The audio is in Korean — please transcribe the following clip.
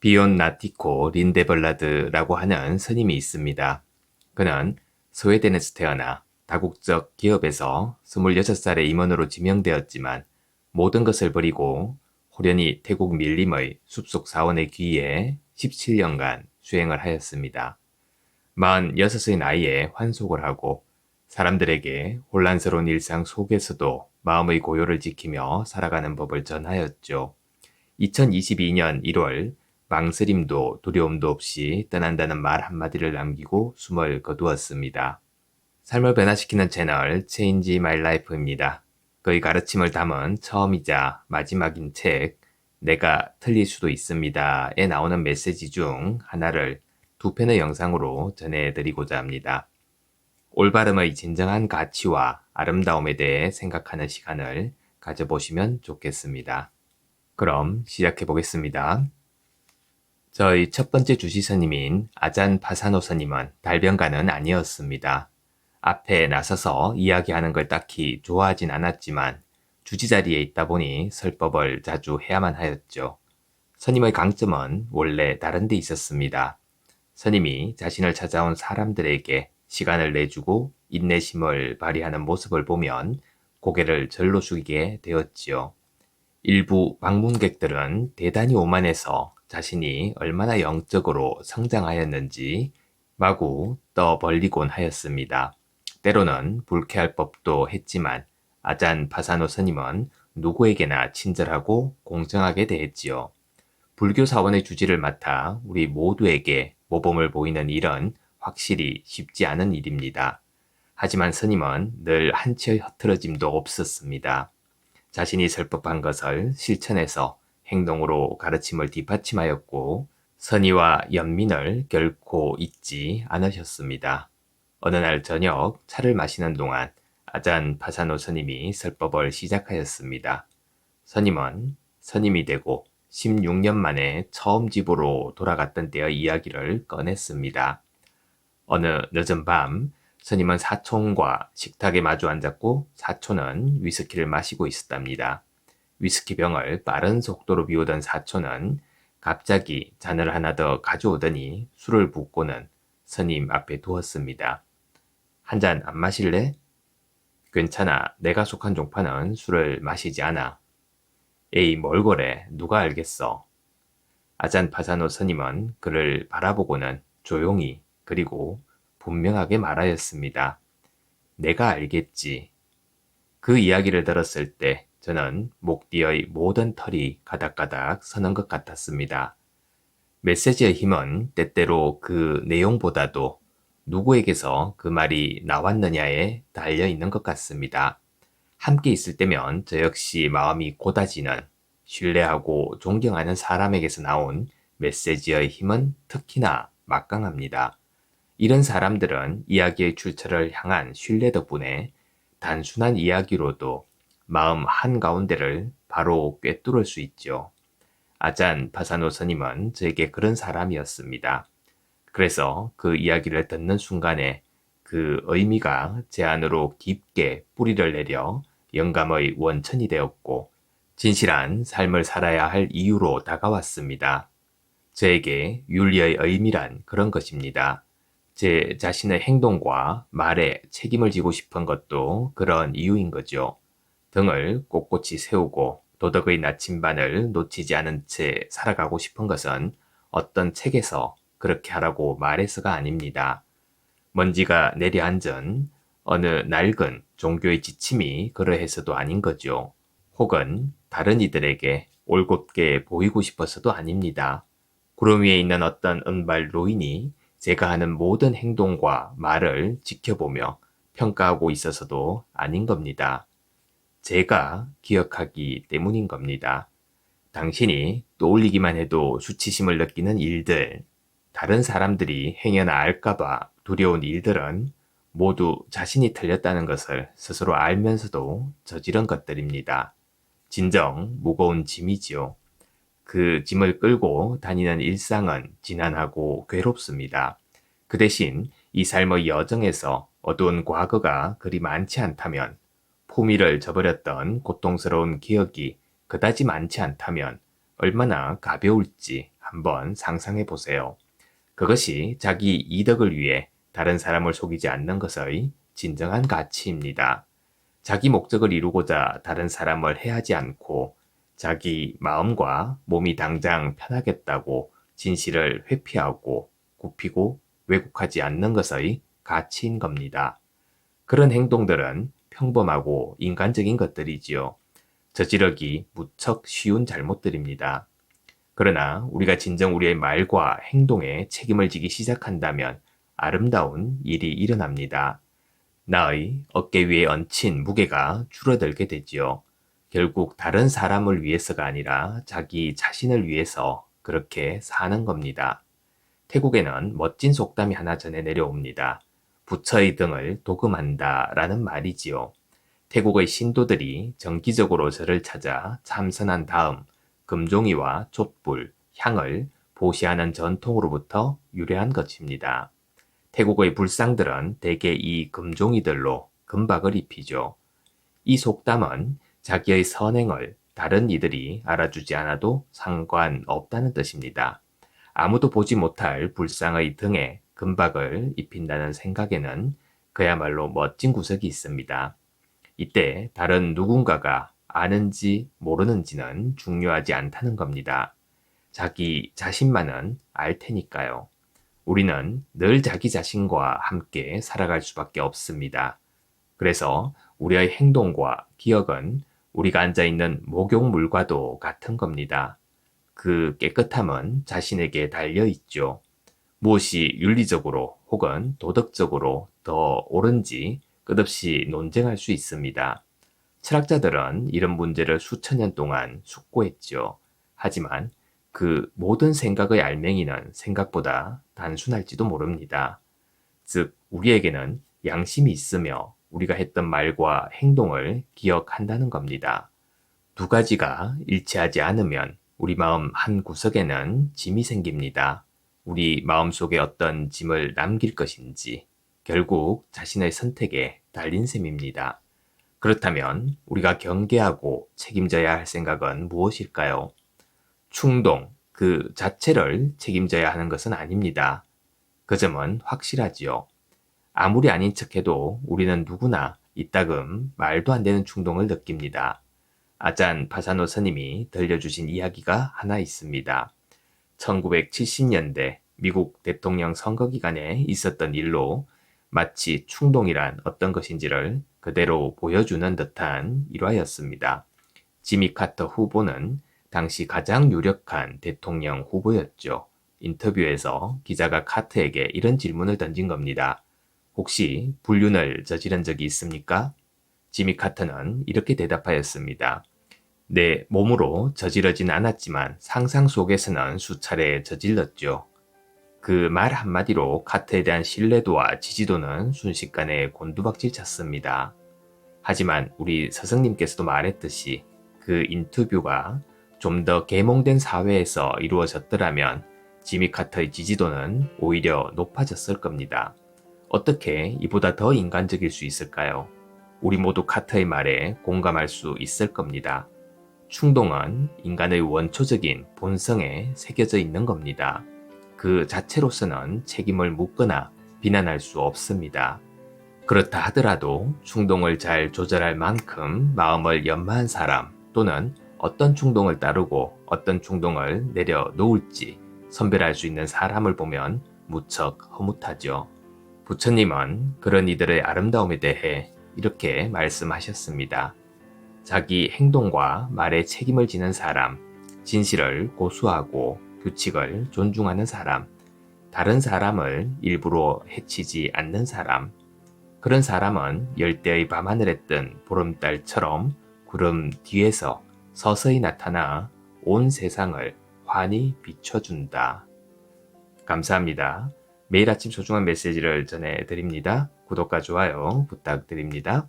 비온 나티코 린데벌라드라고 하는 스님이 있습니다. 그는 스웨덴에서 태어나 다국적 기업에서 26살의 임원으로 지명되었지만 모든 것을 버리고 호련히 태국 밀림의 숲속 사원에 귀해 17년간 수행을 하였습니다. 46의 나이에 환속을 하고 사람들에게 혼란스러운 일상 속에서도 마음의 고요를 지키며 살아가는 법을 전하였죠. 2022년 1월 망설임도 두려움도 없이 떠난다는 말 한마디를 남기고 숨을 거두었습니다. 삶을 변화시키는 채널 Change My Life입니다. 그의 가르침을 담은 처음이자 마지막인 책 내가 틀릴 수도 있습니다에 나오는 메시지 중 하나를 두 편의 영상으로 전해드리고자 합니다. 올바름의 진정한 가치와 아름다움에 대해 생각하는 시간을 가져보시면 좋겠습니다. 그럼 시작해 보겠습니다. 저희 첫 번째 주지스님인 아잔 파사노 스님은 달변가는 아니었습니다. 앞에 나서서 이야기하는 걸 딱히 좋아하진 않았지만 주지자리에 있다 보니 설법을 자주 해야만 하였죠. 스님의 강점은 원래 다른 데 있었습니다. 스님이 자신을 찾아온 사람들에게 시간을 내주고 인내심을 발휘하는 모습을 보면 고개를 절로 숙이게 되었지요. 일부 방문객들은 대단히 오만해서 자신이 얼마나 영적으로 성장하였는지 마구 떠벌리곤 하였습니다. 때로는 불쾌할 법도 했지만 아잔 파사노 스님은 누구에게나 친절하고 공정하게 대했지요. 불교 사원의 주지를 맡아 우리 모두에게 모범을 보이는 일은 확실히 쉽지 않은 일입니다. 하지만 스님은 늘 한치의 흐트러짐도 없었습니다. 자신이 설법한 것을 실천해서 행동으로 가르침을 뒷받침하였고 선의와 연민을 결코 잊지 않으셨습니다. 어느 날 저녁 차를 마시는 동안 아잔 파사노 스님이 설법을 시작하였습니다. 스님은 스님이 되고 16년 만에 처음 집으로 돌아갔던 때의 이야기를 꺼냈습니다. 어느 늦은 밤 스님은 사촌과 식탁에 마주 앉았고 사촌은 위스키를 마시고 있었답니다. 위스키 병을 빠른 속도로 비우던 사촌은 갑자기 잔을 하나 더 가져오더니 술을 붓고는 스님 앞에 두었습니다. 한 잔 안 마실래? 괜찮아. 내가 속한 종파는 술을 마시지 않아. 에이 뭘 그래. 누가 알겠어. 아잔 파사노 스님은 그를 바라보고는 조용히 그리고 분명하게 말하였습니다. 내가 알겠지. 그 이야기를 들었을 때 저는 목 뒤의 모든 털이 가닥가닥 서는 것 같았습니다. 메시지의 힘은 때때로 그 내용보다도 누구에게서 그 말이 나왔느냐에 달려 있는 것 같습니다. 함께 있을 때면 저 역시 마음이 고다지는 신뢰하고 존경하는 사람에게서 나온 메시지의 힘은 특히나 막강합니다. 이런 사람들은 이야기의 출처를 향한 신뢰 덕분에 단순한 이야기로도 마음 한가운데를 바로 꿰뚫을 수 있죠. 아잔 파사노 스님은 저에게 그런 사람이었습니다. 그래서 그 이야기를 듣는 순간에 그 의미가 제 안으로 깊게 뿌리를 내려 영감의 원천이 되었고 진실한 삶을 살아야 할 이유로 다가왔습니다. 저에게 윤리의 의미란 그런 것입니다. 제 자신의 행동과 말에 책임을 지고 싶은 것도 그런 이유인 거죠. 등을 꼿꼿이 세우고 도덕의 나침반을 놓치지 않은 채 살아가고 싶은 것은 어떤 책에서 그렇게 하라고 말해서가 아닙니다. 먼지가 내려앉은 어느 낡은 종교의 지침이 그러해서도 아닌 거죠. 혹은 다른 이들에게 올곧게 보이고 싶어서도 아닙니다. 구름 위에 있는 어떤 은발 노인이 제가 하는 모든 행동과 말을 지켜보며 평가하고 있어서도 아닌 겁니다. 제가 기억하기 때문인 겁니다. 당신이 떠올리기만 해도 수치심을 느끼는 일들, 다른 사람들이 행여나 알까봐 두려운 일들은 모두 자신이 틀렸다는 것을 스스로 알면서도 저지른 것들입니다. 진정 무거운 짐이지요. 그 짐을 끌고 다니는 일상은 지난하고 괴롭습니다. 그 대신 이 삶의 여정에서 어두운 과거가 그리 많지 않다면, 품위를 저버렸던 고통스러운 기억이 그다지 많지 않다면 얼마나 가벼울지 한번 상상해 보세요. 그것이 자기 이득을 위해 다른 사람을 속이지 않는 것의 진정한 가치입니다. 자기 목적을 이루고자 다른 사람을 해하지 않고 자기 마음과 몸이 당장 편하겠다고 진실을 회피하고 굽히고 왜곡하지 않는 것의 가치인 겁니다. 그런 행동들은 평범하고 인간적인 것들이지요. 저지르기 무척 쉬운 잘못들입니다. 그러나 우리가 진정 우리의 말과 행동에 책임을 지기 시작한다면 아름다운 일이 일어납니다. 나의 어깨 위에 얹힌 무게가 줄어들게 되지요. 결국 다른 사람을 위해서가 아니라 자기 자신을 위해서 그렇게 사는 겁니다. 태국에는 멋진 속담이 하나 전해 내려옵니다. 부처의 등을 도금한다 라는 말이지요. 태국의 신도들이 정기적으로 절을 찾아 참선한 다음 금종이와 촛불, 향을 보시하는 전통으로부터 유래한 것입니다. 태국의 불상들은 대개 이 금종이들로 금박을 입히죠. 이 속담은 자기의 선행을 다른 이들이 알아주지 않아도 상관없다는 뜻입니다. 아무도 보지 못할 불상의 등에 금박을 입힌다는 생각에는 그야말로 멋진 구석이 있습니다. 이때 다른 누군가가 아는지 모르는지는 중요하지 않다는 겁니다. 자기 자신만은 알 테니까요. 우리는 늘 자기 자신과 함께 살아갈 수밖에 없습니다. 그래서 우리의 행동과 기억은 우리가 앉아있는 목욕물과도 같은 겁니다. 그 깨끗함은 자신에게 달려있죠. 무엇이 윤리적으로 혹은 도덕적으로 더 옳은지 끝없이 논쟁할 수 있습니다. 철학자들은 이런 문제를 수천 년 동안 숙고했죠. 하지만 그 모든 생각의 알맹이는 생각보다 단순할지도 모릅니다. 즉, 우리에게는 양심이 있으며 우리가 했던 말과 행동을 기억한다는 겁니다. 두 가지가 일치하지 않으면 우리 마음 한 구석에는 짐이 생깁니다. 우리 마음속에 어떤 짐을 남길 것인지 결국 자신의 선택에 달린 셈입니다. 그렇다면 우리가 경계하고 책임져야 할 생각은 무엇일까요? 충동 그 자체를 책임져야 하는 것은 아닙니다. 그 점은 확실하지요. 아무리 아닌 척해도 우리는 누구나 이따금 말도 안 되는 충동을 느낍니다. 아잔 파사노 스님이 들려주신 이야기가 하나 있습니다. 1970년대 미국 대통령 선거 기간에 있었던 일로 마치 충동이란 어떤 것인지를 그대로 보여주는 듯한 일화였습니다. 지미 카터 후보는 당시 가장 유력한 대통령 후보였죠. 인터뷰에서 기자가 카터에게 이런 질문을 던진 겁니다. 혹시 불륜을 저지른 적이 있습니까? 지미 카터는 이렇게 대답하였습니다. 내 몸으로 저지르진 않았지만 상상 속에서는 수차례 저질렀죠. 그 말 한마디로 카터에 대한 신뢰도와 지지도는 순식간에 곤두박질 쳤습니다. 하지만 우리 스승님께서도 말했듯이 그 인터뷰가 좀 더 계몽된 사회에서 이루어졌더라면 지미 카터의 지지도는 오히려 높아졌을 겁니다. 어떻게 이보다 더 인간적일 수 있을까요? 우리 모두 카터의 말에 공감할 수 있을 겁니다. 충동은 인간의 원초적인 본성에 새겨져 있는 겁니다. 그 자체로서는 책임을 묻거나 비난할 수 없습니다. 그렇다 하더라도 충동을 잘 조절할 만큼 마음을 연마한 사람 또는 어떤 충동을 따르고 어떤 충동을 내려놓을지 선별할 수 있는 사람을 보면 무척 흐뭇하죠. 부처님은 그런 이들의 아름다움에 대해 이렇게 말씀하셨습니다. 자기 행동과 말에 책임을 지는 사람, 진실을 고수하고 규칙을 존중하는 사람, 다른 사람을 일부러 해치지 않는 사람, 그런 사람은 열대의 밤하늘에 뜬 보름달처럼 구름 뒤에서 서서히 나타나 온 세상을 환히 비춰준다. 감사합니다. 매일 아침 소중한 메시지를 전해드립니다. 구독과 좋아요 부탁드립니다.